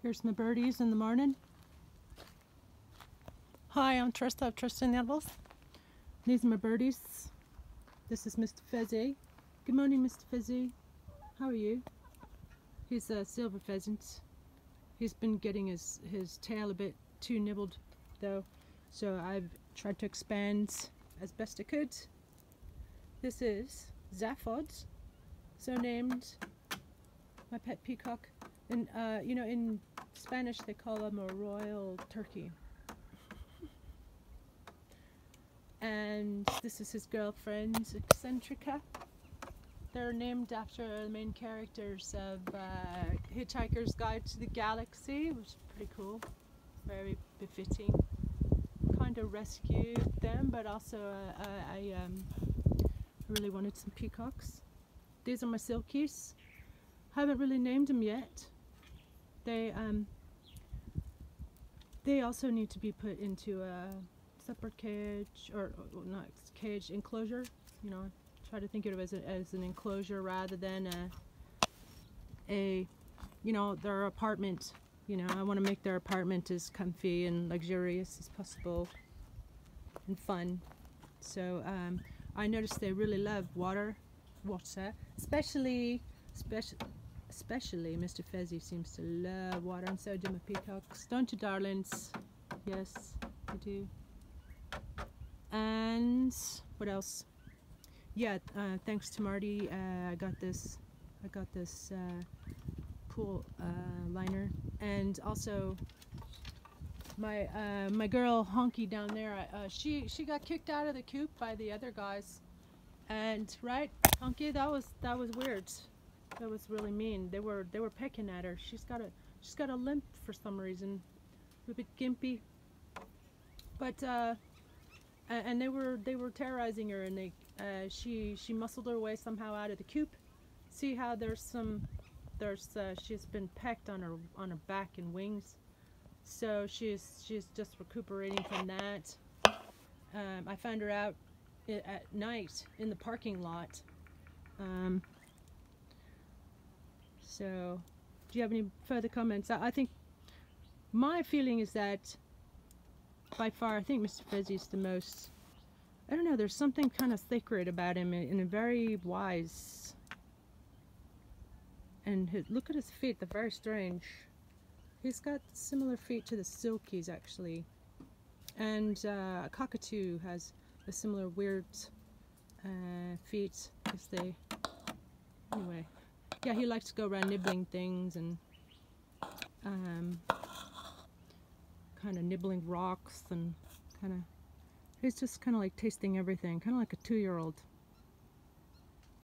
Here's my birdies in the morning. Hi, I'm Trista of Trista and Animals. These are my birdies. This is Mr. Fezzy. Good morning, Mr. Fezzy. How are you? He's a silver pheasant. He's been getting his tail a bit too nibbled though, so I've tried to expand as best I could. This is Zaphod, so named, my pet peacock. And you know, in Spanish they call him a royal turkey. And this is his girlfriend, Eccentrica. They're named after the main characters of Hitchhiker's Guide to the Galaxy, which is pretty cool, very befitting. Kind of rescued them, but also I really wanted some peacocks. These are my silkies. Haven't really named them yet. They also need to be put into a separate cage, or not cage, enclosure. You know, try to think of it as an enclosure rather than a you know, their apartment. You know, I want to make their apartment as comfy and luxurious as possible and fun. So I noticed they really love water, especially Mr. Fezzy seems to love water, and so do my peacocks. Don't you, darlings? Yes, I do. And what else? Yeah, thanks to Marty, I got this pool liner, and also my girl Honky down there. She got kicked out of the coop by the other guys, and right, Honky, that was weird. That was really mean. They were pecking at her. She's got a limp for some reason, a bit gimpy. But and they were terrorizing her, and she muscled her way somehow out of the coop. See how she's been pecked on her back and wings, so she's just recuperating from that. I found her out at night in the parking lot. So, do you have any further comments? I think my feeling is that by far, I think Mr. Fezzy is the most, I don't know, there's something kind of sacred about him, and a very wise. And look at his feet, they're very strange. He's got similar feet to the silkies, actually. And a cockatoo has a similar weird feet, because they, anyway. Yeah, he likes to go around nibbling things and kind of nibbling rocks, and he's just kind of like tasting everything, kind of like a 2-year-old.